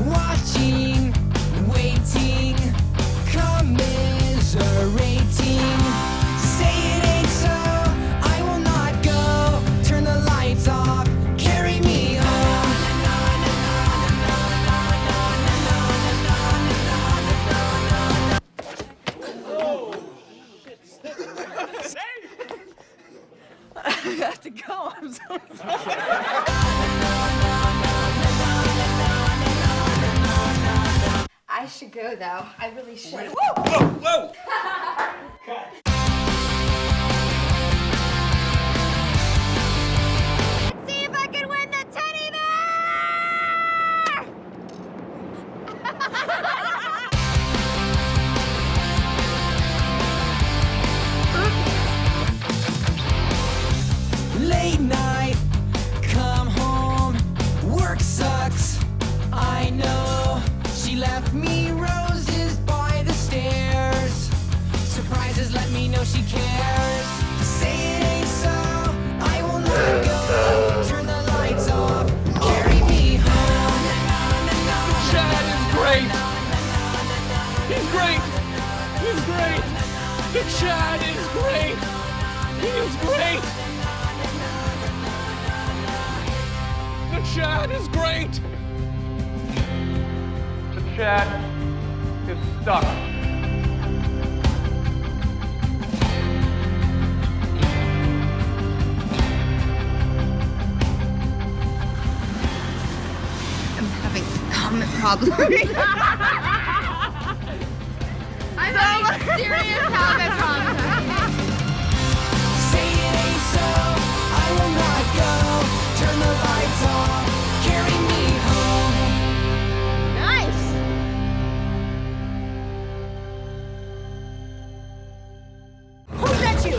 Watching, waiting, commiserating. Say it ain't so, I will not go. Turn the lights off, carry me home. I have to go, I'm so sorry. I should go though. I really should. Whoa, whoa! Let's see if I can win the teddy bear! Late night, come home, work sucks, I know. She left me roses by the stairs. Surprises let me know she cares. Say it ain't so, I will not go. Turn the lights off, carry me home. Chad is great! He's great! He's great! The Chad is great! He is great! The Chad is great! The Chad is stuck. I'm having comment problem. I'm having serious comment problem. Say it ain't so, I will not go. Turn the lights off, carry me home. Nice. Who's at you?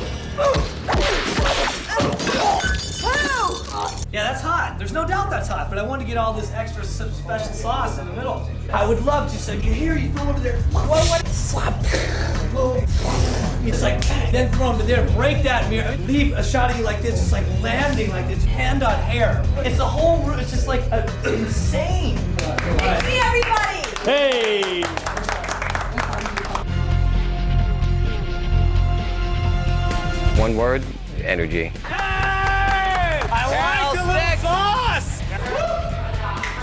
Yeah, that's hot. There's no doubt that's hot, but I want to get all this extra special sauce in the middle. I would love to say, here, you throw over there. What? Slap. It's like, then throw them to there, break that mirror, leave a shot of you like this, just like landing like this, hand on hair. It's the whole room, it's just like insane. See everybody! Hey! One word, energy. Hey! I like the little sauce!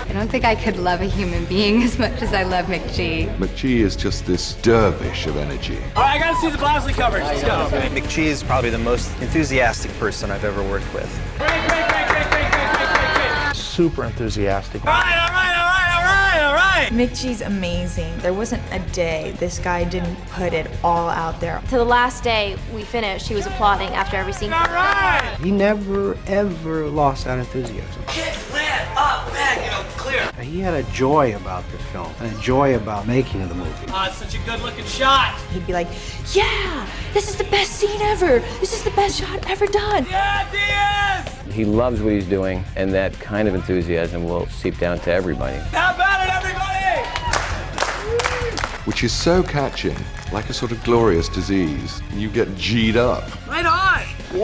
I don't think I could love a human being as much as I love McG. McG is just this dervish of energy. All right, I gotta see the Bosley coverage. Let's go. McG is probably the most enthusiastic person I've ever worked with. Great! Super enthusiastic. All right. McG's amazing. There wasn't a day this guy didn't put it all out there. To the last day we finished, he was applauding after every scene. All right! He never, ever lost that enthusiasm. Get land up, back, clear. He had a joy about the film, and a joy about making the movie. Oh, it's such a good looking shot. He'd be like, yeah, this is the best scene ever. This is the best shot ever done. Yeah, Diaz! He loves what he's doing, and that kind of enthusiasm will seep down to everybody. How about it, everybody? Which is so catching, like a sort of glorious disease. You get G'd up. Right on. He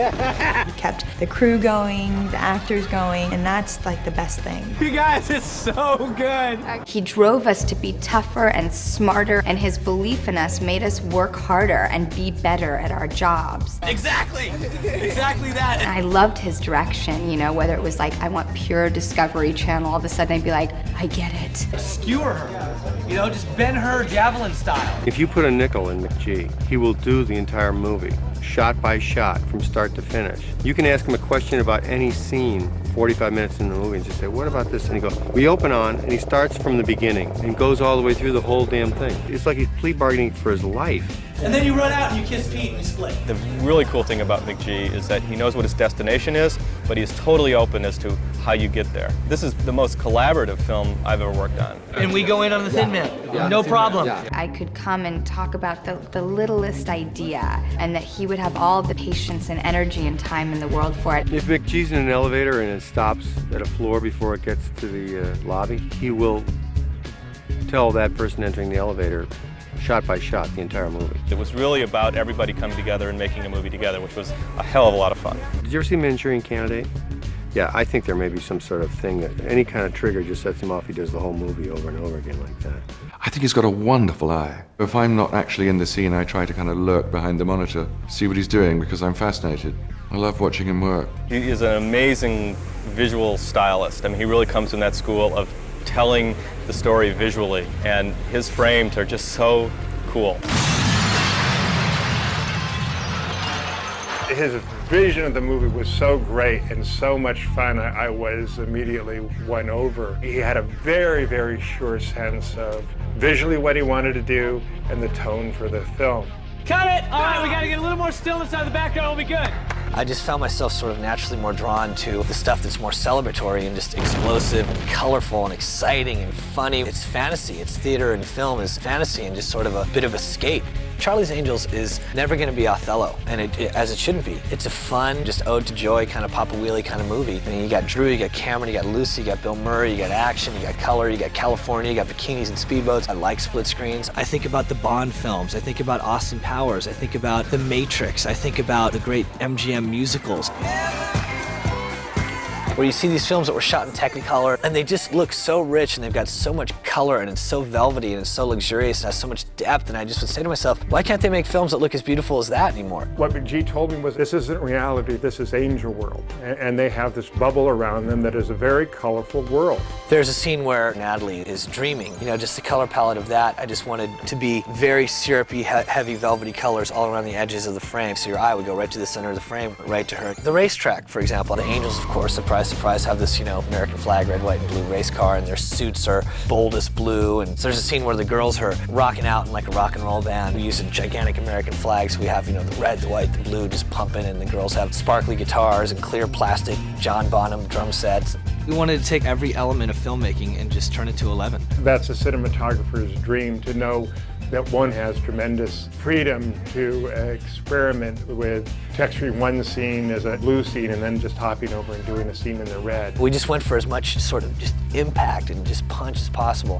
kept the crew going, the actors going, and that's like the best thing. You guys, it's so good. He drove us to be tougher and smarter, and his belief in us made us work harder and be better at our jobs. Exactly that. And I loved his direction, you know, whether it was like, I want pure Discovery Channel, all of a sudden I'd be like, I get it. Skewer her, just bend her javelin style. If you put a nickel in McG, he will do the entire movie, shot by shot, from start to finish. You can ask him a question about any scene 45 minutes in the movie and just say, what about this? And he goes, we open on, and he starts from the beginning and goes all the way through the whole damn thing. It's like he's plea bargaining for his life. And then you run out and you kiss Pete and you split. The really cool thing about McG is that he knows what his destination is, but he's totally open as to how you get there. This is the most collaborative film I've ever worked on. And we go in on the Thin Man, no problem. I could come and talk about the littlest idea, and that he would have all the patience and energy and time in the world for it. If McG's in an elevator and it stops at a floor before it gets to the lobby, he will tell that person entering the elevator shot by shot the entire movie. It was really about everybody coming together and making a movie together, which was a hell of a lot of fun. Did you ever see Manchurian Candidate? Yeah, I think there may be some sort of thing that any kind of trigger just sets him off. He does the whole movie over and over again like that. I think he's got a wonderful eye. If I'm not actually in the scene, I try to kind of lurk behind the monitor, see what he's doing, because I'm fascinated. I love watching him work. He is an amazing visual stylist. I mean, he really comes from that school of telling the story visually, and his frames are just so cool. His vision of the movie was so great and so much fun, I was immediately won over. He had a very, very sure sense of visually what he wanted to do and the tone for the film. Cut it! All right, we gotta get a little more stillness out of the background, we'll be good. I just found myself sort of naturally more drawn to the stuff that's more celebratory and just explosive and colorful and exciting and funny. It's fantasy. It's theater and film is fantasy and just sort of a bit of escape. Charlie's Angels is never going to be Othello, and as it shouldn't be. It's a fun, just ode to joy kind of Papa Wheelie kind of movie. I mean, you got Drew, you got Cameron, you got Lucy, you got Bill Murray, you got action, you got color, you got California, you got bikinis and speedboats. I like split screens. I think about the Bond films. I think about Austin Powers. I think about The Matrix. I think about the great MGM musicals. Where you see these films that were shot in Technicolor, and they just look so rich, and they've got so much color, and it's so velvety, and it's so luxurious, and has so much depth, and I just would say to myself, why can't they make films that look as beautiful as that anymore? What McGee told me was, this isn't reality, this is Angel World. And they have this bubble around them that is a very colorful world. There's a scene where Natalie is dreaming. You know, just the color palette of that, I just wanted to be very syrupy, heavy, velvety colors all around the edges of the frame, so your eye would go right to the center of the frame, right to her. The racetrack, for example, the Angels, of course, surprise, have this, you know, American flag, red, white, and blue race car, and their suits are boldest blue, and there's a scene where the girls are rocking out in like a rock and roll band. We use a gigantic American flag, so we have, you know, the red, the white, the blue just pumping, and the girls have sparkly guitars and clear plastic John Bonham drum sets. We wanted to take every element of filmmaking and just turn it to 11. That's a cinematographer's dream, to know that one has tremendous freedom to experiment with texturing one scene as a blue scene and then just hopping over and doing a scene in the red. We just went for as much sort of just impact and just punch as possible.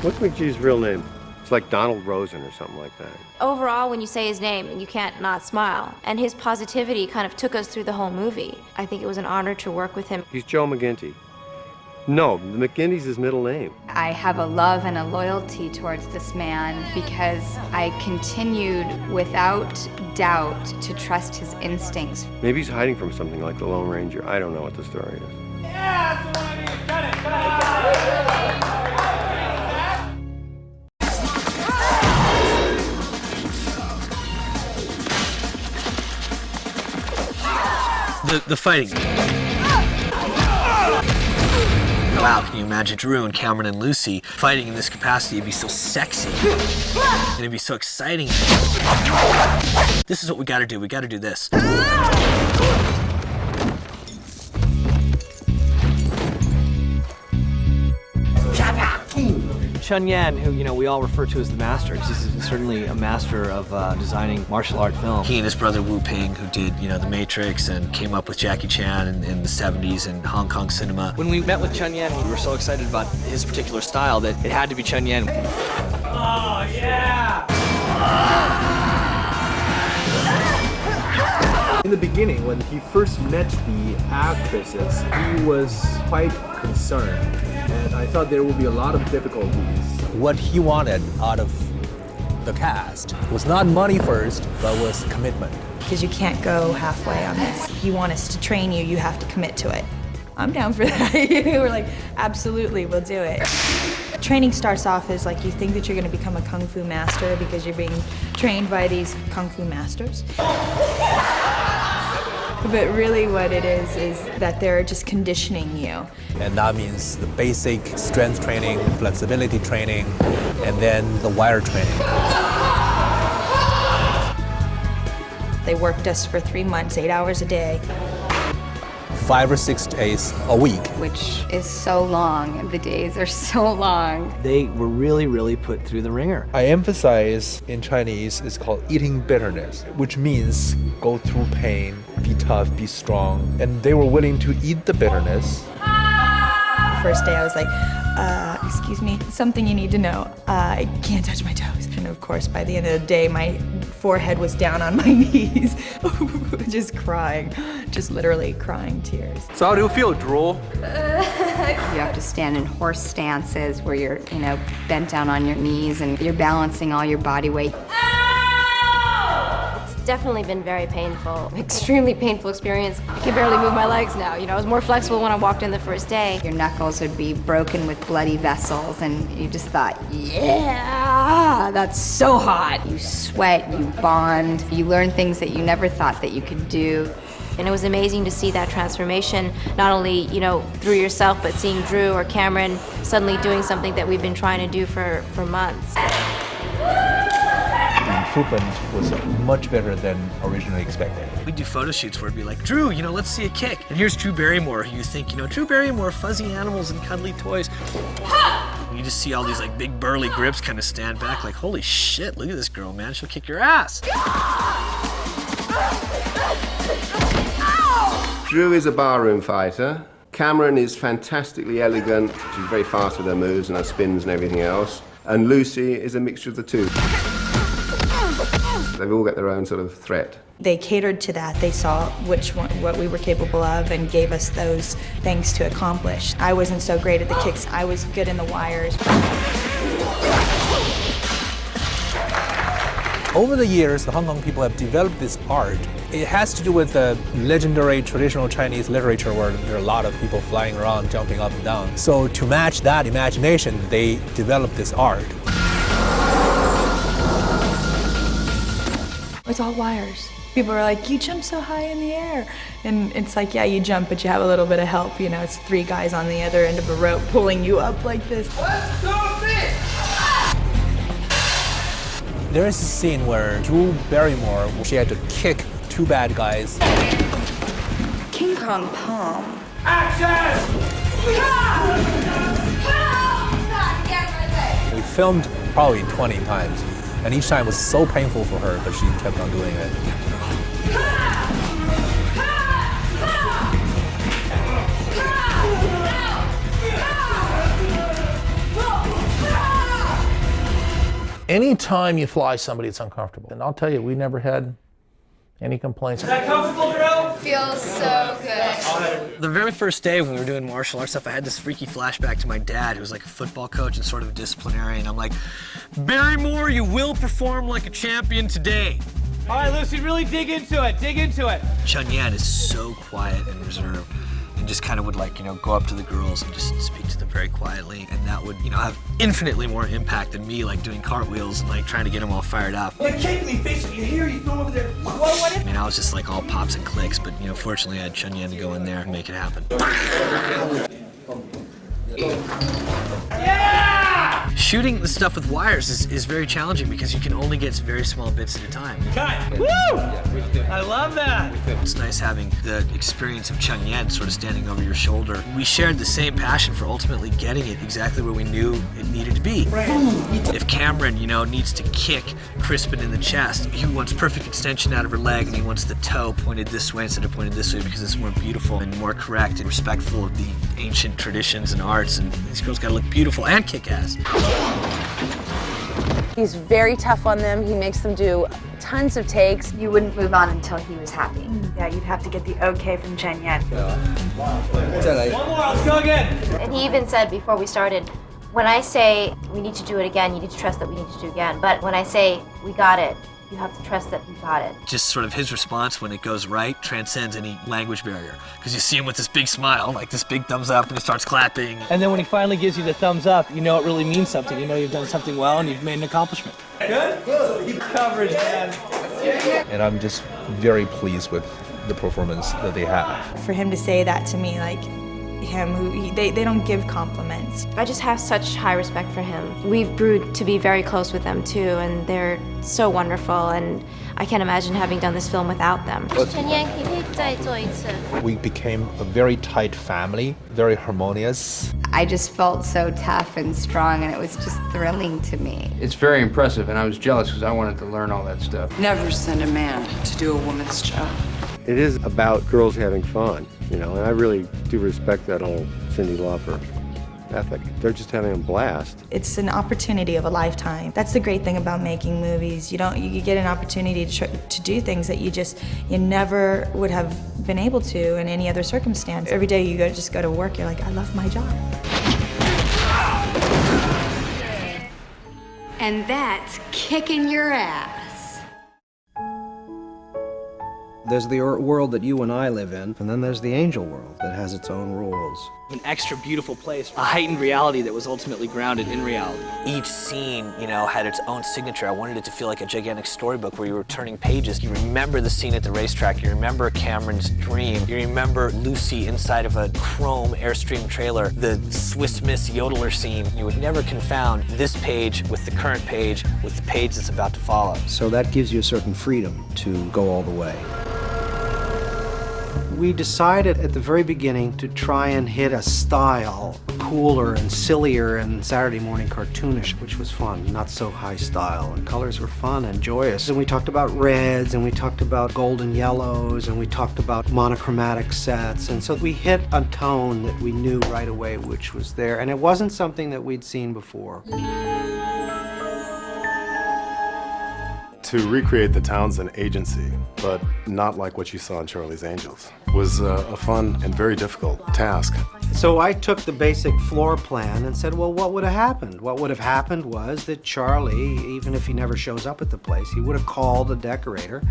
What's McGee's real name? It's like Donald Rosen or something like that. Overall, when you say his name, you can't not smile. And his positivity kind of took us through the whole movie. I think it was an honor to work with him. He's Joe McGinty. No, McGinty's his middle name. I have a love and a loyalty towards this man because I continued without doubt to trust his instincts. Maybe he's hiding from something like the Lone Ranger. I don't know what the story is. Yeah, that's the one I need. Cut it, The fighting. Wow, can you imagine Drew and Cameron and Lucy fighting in this capacity? It'd be so sexy. And it'd be so exciting. This is what we gotta do. We gotta do this. Chun Yan, who, you know, we all refer to as the master, because he's certainly a master of designing martial art film. He and his brother Wu Ping, who did, you know, The Matrix and came up with Jackie Chan in the 70s and Hong Kong cinema. When we met with Chun Yan, we were so excited about his particular style that it had to be Chun Yan. Oh, yeah! In the beginning, when he first met the actresses, he was quite concerned. And I thought there would be a lot of difficulties. What he wanted out of the cast was not money first, but was commitment. Because you can't go halfway on this. If you want us to train you, you have to commit to it. I'm down for that. We're like, absolutely, we'll do it. Training starts off as like you think that you're going to become a kung fu master because you're being trained by these kung fu masters. But really what it is that they're just conditioning you. And that means the basic strength training, flexibility training, and then the wire training. They worked us for 3 months, 8 hours a day. 5 or 6 days a week. Which is so long. The days are so long. They were really put through the ringer. I emphasize in Chinese, it's called eating bitterness, which means go through pain, be tough, be strong. And they were willing to eat the bitterness. The first day I was like, excuse me, something you need to know. I can't touch my toes. And And of course, by the end of the day, my forehead was down on my knees, just crying, just literally crying tears. So how do you feel, drool? You have to stand in horse stances where you're, bent down on your knees and you're balancing all your body weight. Definitely been very painful, extremely painful experience. I can barely move my legs now. I was more flexible when I walked in the first day. Your knuckles would be broken with bloody vessels and you just thought, yeah, that's so hot. You sweat, you bond, you learn things that you never thought that you could do. And it was amazing to see that transformation, not only, through yourself, but seeing Drew or Cameron suddenly doing something that we've been trying to do for months. The improvement was much better than originally expected. We do photo shoots where it'd be like, Drew, let's see a kick. And here's Drew Barrymore, who you think, Drew Barrymore, fuzzy animals and cuddly toys. You just see all these like big burly grips kind of stand back like, holy shit, look at this girl, man, she'll kick your ass. Drew is a barroom fighter. Cameron is fantastically elegant. She's very fast with her moves and her spins and everything else. And Lucy is a mixture of the two. They've all got their own sort of threat. They catered to that. They saw what we were capable of and gave us those things to accomplish. I wasn't so great at the kicks. I was good in the wires. Over the years, the Hong Kong people have developed this art. It has to do with the legendary traditional Chinese literature where there are a lot of people flying around, jumping up and down. So to match that imagination, they developed this art. It's all wires. People are like, you jump so high in the air. And it's like, yeah, you jump, but you have a little bit of help. It's 3 guys on the other end of a rope pulling you up like this. Let's go, There is a scene where Drew Barrymore, she had to kick 2 bad guys. King Kong palm. Action! We filmed probably 20 times, and each time was so painful for her, but she kept on doing it. Anytime you fly somebody, it's uncomfortable. And I'll tell you, we never had any complaints. Is that comfortable, Drew? Feels so good. The very first day when we were doing martial arts stuff, I had this freaky flashback to my dad, who was like a football coach and sort of a disciplinarian. I'm like, Barrymore, you will perform like a champion today. All right, Lucy, really dig into it. Dig into it. Chun Yan is so quiet and reserved, and just kind of would go up to the girls and just speak to them very quietly, and that would, have infinitely more impact than me doing cartwheels and trying to get them all fired up. You kick me, face it, you hear, you throw over there. I was just all pops and clicks, but fortunately I had Chun Yan to go in there and make it happen. Yeah! Shooting the stuff with wires is very challenging because you can only get very small bits at a time. Cut! Woo! I love that! It's nice having the experience of Chun Yan sort of standing over your shoulder. We shared the same passion for ultimately getting it exactly where we knew it needed to be. If Cameron, needs to kick Crispin in the chest, he wants perfect extension out of her leg and he wants the toe pointed this way instead of pointed this way because it's more beautiful and more correct and respectful of the ancient traditions and arts, and these girls gotta look beautiful and kick ass. He's very tough on them. He makes them do tons of takes. You wouldn't move on until he was happy. Yeah, you'd have to get the okay from Chen Yan. One more, let's go again. And he even said before we started, when I say we need to do it again, you need to trust that we need to do it again. But when I say we got it, you have to trust that we got it. Just sort of his response when it goes right transcends any language barrier. Because you see him with this big smile, this big thumbs up, and he starts clapping. And then when he finally gives you the thumbs up, it really means something. You've done something well and you've made an accomplishment. Good? Good coverage, man. And I'm just very pleased with the performance that they have. For him to say that to me, they don't give compliments. I just have such high respect for him. We've grew to be very close with them too, and they're so wonderful, and I can't imagine having done this film without them. We became a very tight family, very harmonious. I just felt so tough and strong, and it was just thrilling to me. It's very impressive, and I was jealous because I wanted to learn all that stuff. Never send a man to do a woman's job. It is about girls having fun, and I really do respect that whole Cyndi Lauper ethic. They're just having a blast. It's an opportunity of a lifetime. That's the great thing about making movies. You get an opportunity to do things that you never would have been able to in any other circumstance. Every day you just go to work, you're like, I love my job. And that's kicking your ass. There's the world that you and I live in, and then there's the angel world that has its own rules. An extra beautiful place, a heightened reality that was ultimately grounded in reality. Each scene, had its own signature. I wanted it to feel like a gigantic storybook where you were turning pages. You remember the scene at the racetrack, you remember Cameron's dream, you remember Lucy inside of a chrome Airstream trailer, the Swiss Miss yodeler scene. You would never confound this page with the current page with the page that's about to follow. So that gives you a certain freedom to go all the way. We decided at the very beginning to try and hit a style cooler and sillier and Saturday morning cartoonish, which was fun, not so high style. And colors were fun and joyous. And we talked about reds, and we talked about golden yellows, and we talked about monochromatic sets. And so we hit a tone that we knew right away which was there. And it wasn't something that we'd seen before. To recreate the Townsend agency, but not like what you saw in Charlie's Angels, was a fun and very difficult task. So I took the basic floor plan and said, well, what would have happened? What would have happened was that Charlie, even if he never shows up at the place, he would have called the decorator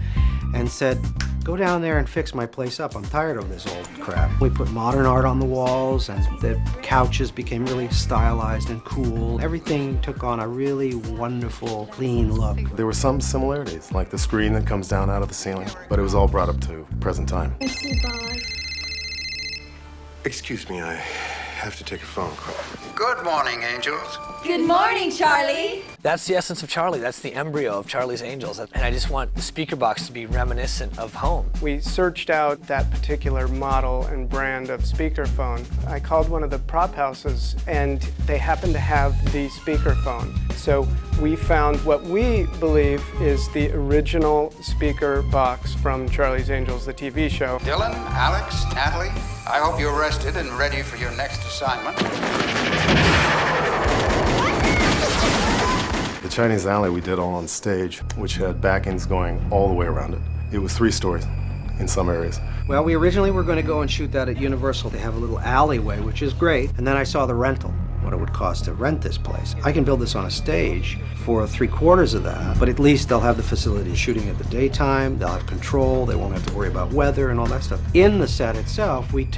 and said, go down there and fix my place up. I'm tired of this old crap. We put modern art on the walls, and the couches became really stylized and cool. Everything took on a really wonderful, clean look. There were some similarities, like the screen that comes down out of the ceiling, but it was all brought up to present time. Excuse me, I have to take a phone call. Good morning, angels. Good morning, Charlie. That's the essence of Charlie. That's the embryo of Charlie's Angels. And I just want the speaker box to be reminiscent of home. We searched out that particular model and brand of speakerphone. I called one of the prop houses, and they happened to have the speakerphone. So we found what we believe is the original speaker box from Charlie's Angels, the TV show. Dylan, Alex, Natalie, I hope you're rested and ready for your next assignment. The Chinese Alley we did all on stage, which had backings going all the way around it. It was 3 stories in some areas. Well, we originally were going to go and shoot that at Universal. They have a little alleyway, which is great. And then I saw the rental, what it would cost to rent this place. I can build this on a stage for 3/4 of that, but at least they'll have the facility of shooting at the daytime, they'll have control, they won't have to worry about weather and all that stuff. In the set itself, we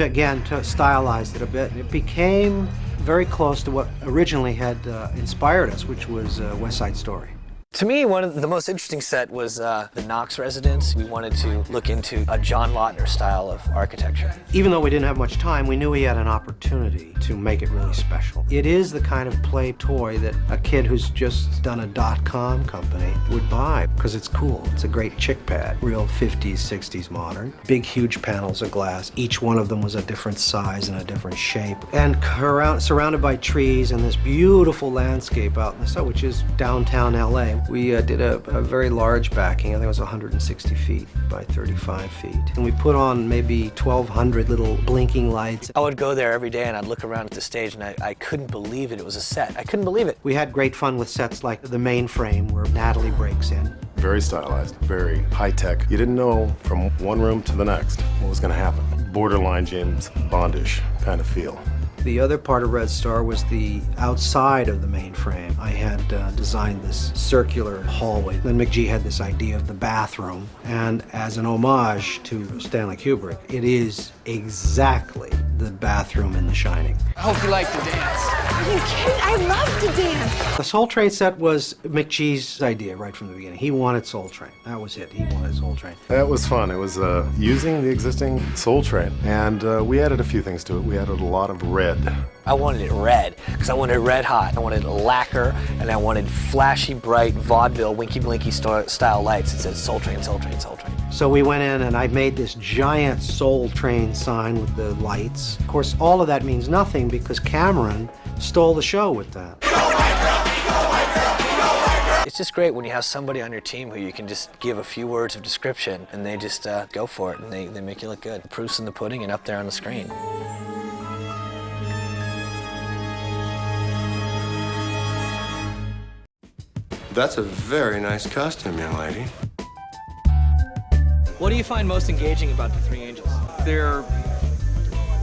stylized it a bit, and it became very close to what originally had inspired us, which was West Side Story. To me, one of the most interesting set was the Knox residence. We wanted to look into a John Lautner style of architecture. Even though we didn't have much time, we knew we had an opportunity to make it really special. It is the kind of play toy that a kid who's just done a .com company would buy because it's cool. It's a great chick pad, real 50s, 60s modern. Big, huge panels of glass. Each one of them was a different size and a different shape. And surrounded by trees and this beautiful landscape out in the sun, which is downtown LA. We did a very large backing. I think it was 160 feet by 35 feet. And we put on maybe 1,200 little blinking lights. I would go there every day and I'd look around at the stage and I couldn't believe it was a set. I couldn't believe it. We had great fun with sets like the mainframe where Natalie breaks in. Very stylized, very high-tech. You didn't know from one room to the next what was going to happen. Borderline James Bondish kind of feel. The other part of Red Star was the outside of the mainframe. I had designed this circular hallway. Then McGee had this idea of the bathroom. And as an homage to Stanley Kubrick, it is exactly the bathroom in The Shining. I hope you like to dance. Are you kidding? I love to dance. The Soul Train set was McGee's idea right from the beginning. He wanted Soul Train. That was it. He wanted Soul Train. That was fun. It was using the existing Soul Train. And we added a few things to it. We added a lot of red. I wanted it red, because I wanted it red hot. I wanted lacquer, and I wanted flashy, bright, vaudeville, winky blinky style lights. It said Soul Train, Soul Train, Soul Train. So we went in and I made this giant Soul Train sign with the lights. Of course, all of that means nothing because Cameron stole the show with that. It's just great when you have somebody on your team who you can just give a few words of description and they just go for it and they make you look good. The proof's in the pudding and up there on the screen. That's a very nice costume, young lady. What do you find most engaging about the three angels? Their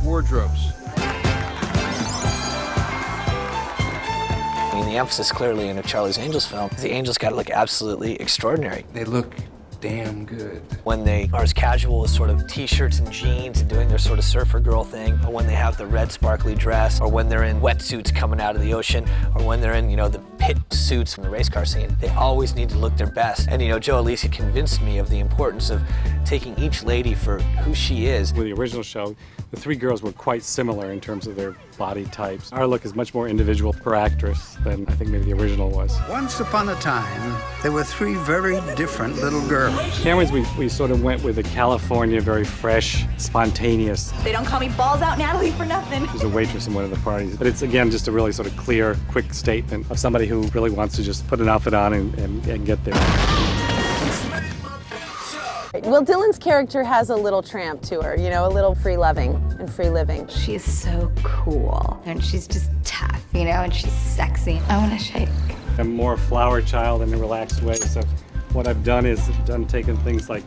wardrobes. I mean, the emphasis clearly in a Charlie's Angels film, the angels got to look absolutely extraordinary. They look damn good. When they are as casual as sort of t-shirts and jeans and doing their sort of surfer girl thing, or when they have the red sparkly dress, or when they're in wetsuits coming out of the ocean, or when they're in, you know, the pit suits from the race car scene, they always need to look their best. And, you know, Joe Alisi convinced me of the importance of taking each lady for who she is. With the original show, the three girls were quite similar in terms of their body types. Our look is much more individual per actress than I think maybe the original was. Once upon a time, there were three very different little girls. Cameron's, we sort of went with the California, very fresh, spontaneous. They don't call me balls out Natalie for nothing. She's a waitress in one of the parties. But it's, again, just a really sort of clear, quick statement of somebody who really wants to just put an outfit on and get there. Well, Dylan's character has a little tramp to her, you know, a little free-loving and free-living. She's so cool, and she's just tough, you know, and she's sexy. I want to shake. I'm more a flower child in a relaxed way, so what I've done is taken things like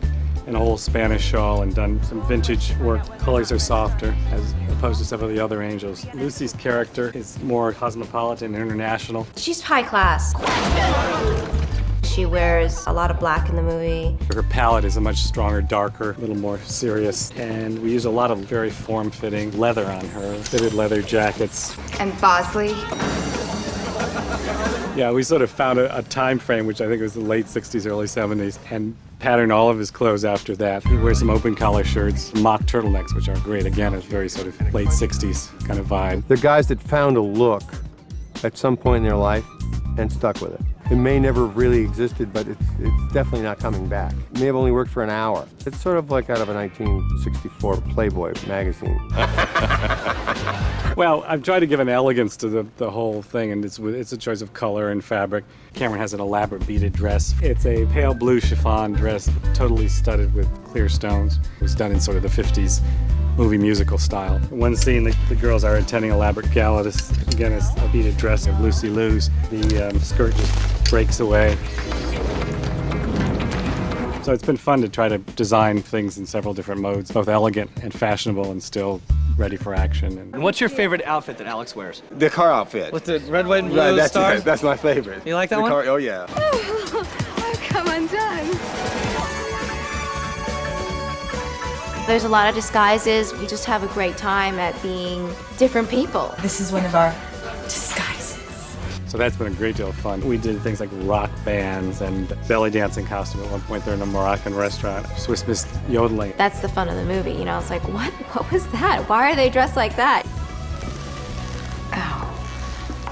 an old Spanish shawl and done some vintage work. Colors are softer as opposed to some of the other angels. Lucy's character is more cosmopolitan and international. She's high class. She wears a lot of black in the movie. Her palette is a much stronger, darker, a little more serious. And we use a lot of very form-fitting leather on her, fitted leather jackets. And Bosley. Yeah, we sort of found a time frame, which I think was the late 60s, early 70s, and patterned all of his clothes after that. He wears some open collar shirts, mock turtlenecks, which are great. Again, it's very sort of late 60s kind of vibe. They're guys that found a look at some point in their life and stuck with it. It may never have really existed, but it's definitely not coming back. It may have only worked for an hour. It's sort of like out of a 1964 Playboy magazine. Well, I've tried to give an elegance to the whole thing, and it's a choice of color and fabric. Cameron has an elaborate beaded dress. It's a pale blue chiffon dress, totally studded with clear stones. It was done in sort of the 50s movie musical style. In one scene, the girls are attending elaborate gala. This, again, is a beaded dress of Lucy Liu's. The skirt just breaks away. So it's been fun to try to design things in several different modes, both elegant and fashionable and still ready for action. And what's your favorite outfit that Alex wears? The car outfit. With the red, white, and blue stars? That's my favorite. You like that one? Oh, yeah. Oh, come undone. There's a lot of disguises. We just have a great time at being different people. This is one of our disguises. So that's been a great deal of fun. We did things like rock bands and belly dancing costume. At one point, they're in a Moroccan restaurant. Swiss Miss yodeling. That's the fun of the movie, you know. It's like, what was that? Why are they dressed like that?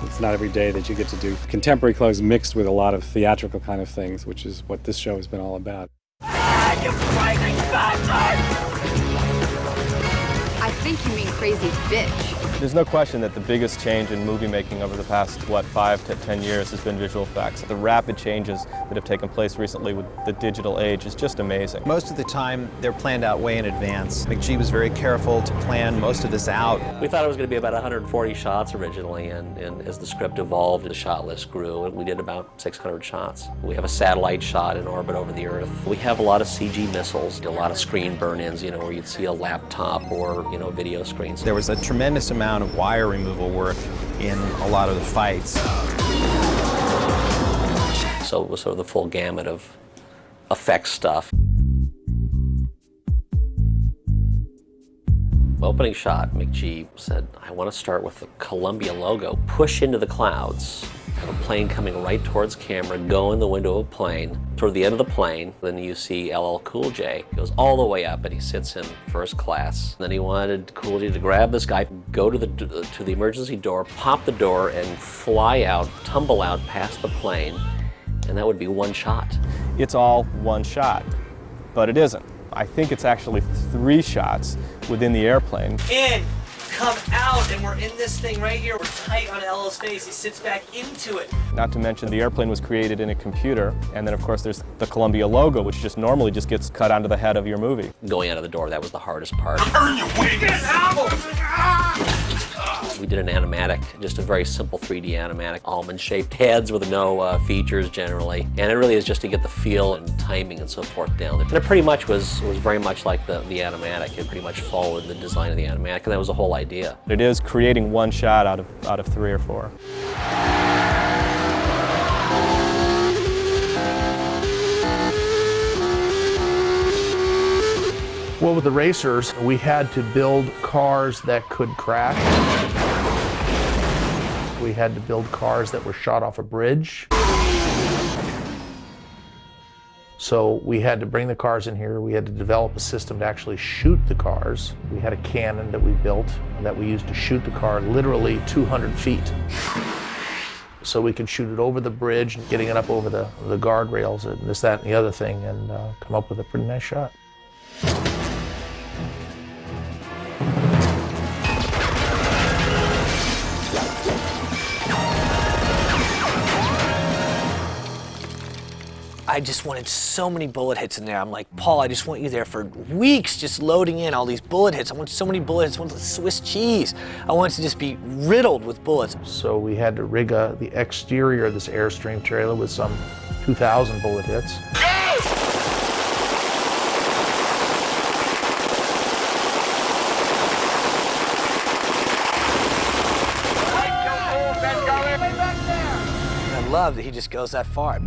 It's not every day that you get to do contemporary clothes mixed with a lot of theatrical kind of things, which is what this show has been all about. I think you mean crazy bitch. There's no question that the biggest change in movie making over the past, 5 to 10 years has been visual effects. The rapid changes that have taken place recently with the digital age is just amazing. Most of the time, they're planned out way in advance. McGee was very careful to plan most of this out. We thought it was going to be about 140 shots originally, and as the script evolved, the shot list grew, and we did about 600 shots. We have a satellite shot in orbit over the Earth. We have a lot of CG missiles, a lot of screen burn-ins, you know, where you'd see a laptop or, you know, video screens. There was a tremendous amount of wire removal work in a lot of the fights. So it was sort of the full gamut of effects stuff. Opening shot, McGee said, I want to start with the Columbia logo, push into the clouds, have a plane coming right towards camera, go in the window of a plane, toward the end of the plane, then you see LL Cool J. He goes all the way up and he sits in first class. Then he wanted Cool J to grab this guy, go to the emergency door, pop the door and fly out, tumble out past the plane, and that would be one shot. It's all one shot, but it isn't. I think it's actually 3 shots within the airplane. In, come out, and we're in this thing right here. We're tight on LL's face. He sits back into it. Not to mention the airplane was created in a computer, and then of course there's the Columbia logo, which just normally just gets cut onto the head of your movie. Going out of the door, that was the hardest part. Turn your wings! Get out! We did an animatic, just a very simple 3D animatic, almond-shaped heads with no features generally. And it really is just to get the feel and timing and so forth down. And it pretty much was very much like the animatic. It pretty much followed the design of the animatic, and that was the whole idea. It is creating one shot out of 3 or 4. Well, with the racers, we had to build cars that could crash. We had to build cars that were shot off a bridge. So we had to bring the cars in here. We had to develop a system to actually shoot the cars. We had a cannon that we built that we used to shoot the car literally 200 feet. So we could shoot it over the bridge, getting it up over the guardrails and this, that, and the other thing, and come up with a pretty nice shot. I just wanted so many bullet hits in there. I'm like, Paul, I just want you there for weeks just loading in all these bullet hits. I want so many bullet hits. I want the Swiss cheese. I want it to just be riddled with bullets. So we had to rig the exterior of this Airstream trailer with some 2,000 bullet hits. And I love that he just goes that far.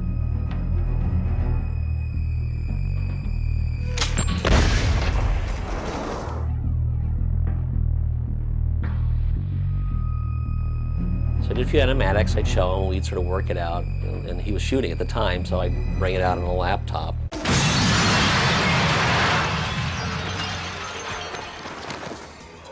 So I did a few animatics. I'd show him, we'd sort of work it out, and he was shooting at the time, so I'd bring it out on a laptop.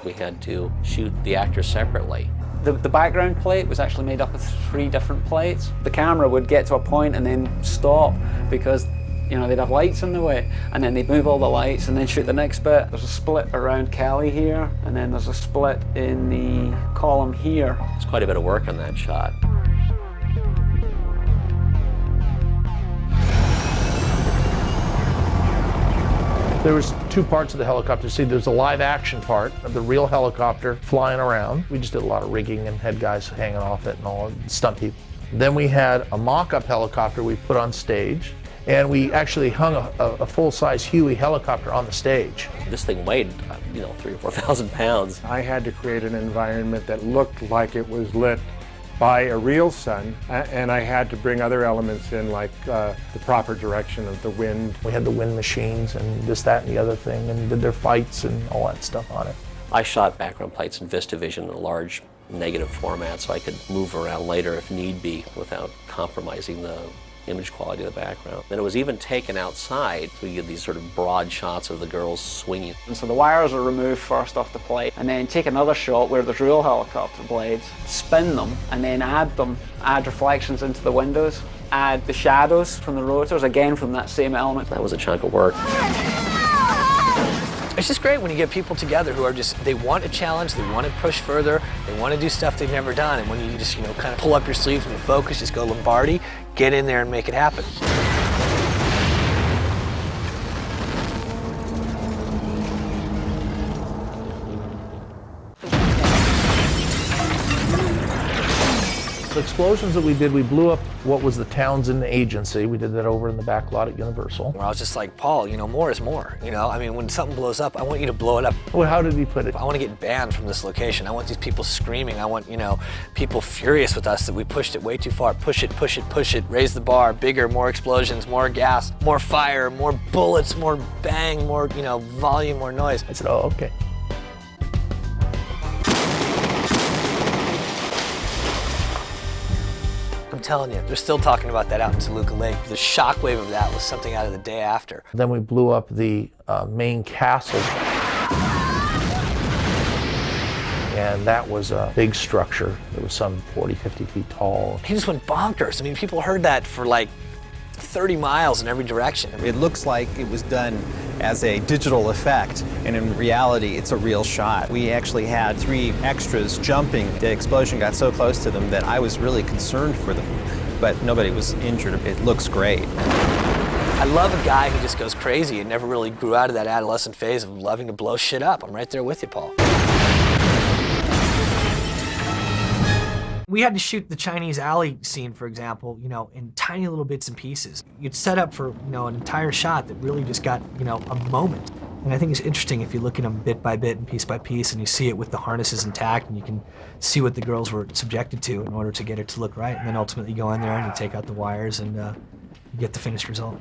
We had to shoot the actors separately. The background plate was actually made up of 3 different plates. The camera would get to a point and then stop because, you know, they'd have lights in the way, and then they'd move all the lights and then shoot the next bit. There's a split around Kelly here, and then there's a split in the column here. It's quite a bit of work on that shot. There was 2 parts of the helicopter. See, there's a live action part of the real helicopter flying around. We just did a lot of rigging and had guys hanging off it and all, stunt people. Then we had a mock-up helicopter we put on stage, and we actually hung a full-size Huey helicopter on the stage. This thing weighed, you know, 3,000 or 4,000 pounds. I had to create an environment that looked like it was lit by a real sun, and I had to bring other elements in, like the proper direction of the wind. We had the wind machines and this, that, and the other thing, and did their fights and all that stuff on it. I shot background plates in VistaVision in a large negative format so I could move around later if need be without compromising the image quality of the background. Then it was even taken outside. We get these sort of broad shots of the girls swinging. And so the wires are removed first off the plate, and then take another shot where there's real helicopter blades, spin them, and then add reflections into the windows, add the shadows from the rotors, again from that same element. That was a chunk of work. It's just great when you get people together who are just, they want a challenge, they want to push further, they want to do stuff they've never done, and when you just, you know, kind of pull up your sleeves and you focus, just go Lombardi, get in there and make it happen. The explosions that we did, we blew up what was the Townsend Agency. We did that over in the back lot at Universal. Where I was just like, Paul, you know, more is more. You know, I mean, when something blows up, I want you to blow it up. Well, how did he put it? I want to get banned from this location. I want these people screaming. I want, you know, people furious with us that we pushed it way too far. Push it, push it, push it. Raise the bar. Bigger, more explosions, more gas, more fire, more bullets, more bang, more, you know, volume, more noise. I said, oh, okay. I'm telling you, they're still talking about that out in Toluca Lake. The shockwave of that was something out of the day after. Then we blew up the main castle. And that was a big structure. It was some 40, 50 feet tall. He just went bonkers. I mean, people heard that for like 30 miles in every direction. It looks like it was done as a digital effect, and in reality, it's a real shot. We actually had 3 extras jumping. The explosion got so close to them that I was really concerned for them, but nobody was injured. It looks great. I love a guy who just goes crazy and never really grew out of that adolescent phase of loving to blow shit up. I'm right there with you, Paul. We had to shoot the Chinese alley scene, for example, you know, in tiny little bits and pieces. You'd set up for, you know, an entire shot that really just got, you know, a moment. And I think it's interesting if you look at them bit by bit and piece by piece and you see it with the harnesses intact and you can see what the girls were subjected to in order to get it to look right. And then ultimately you go in there and you take out the wires and you get the finished result.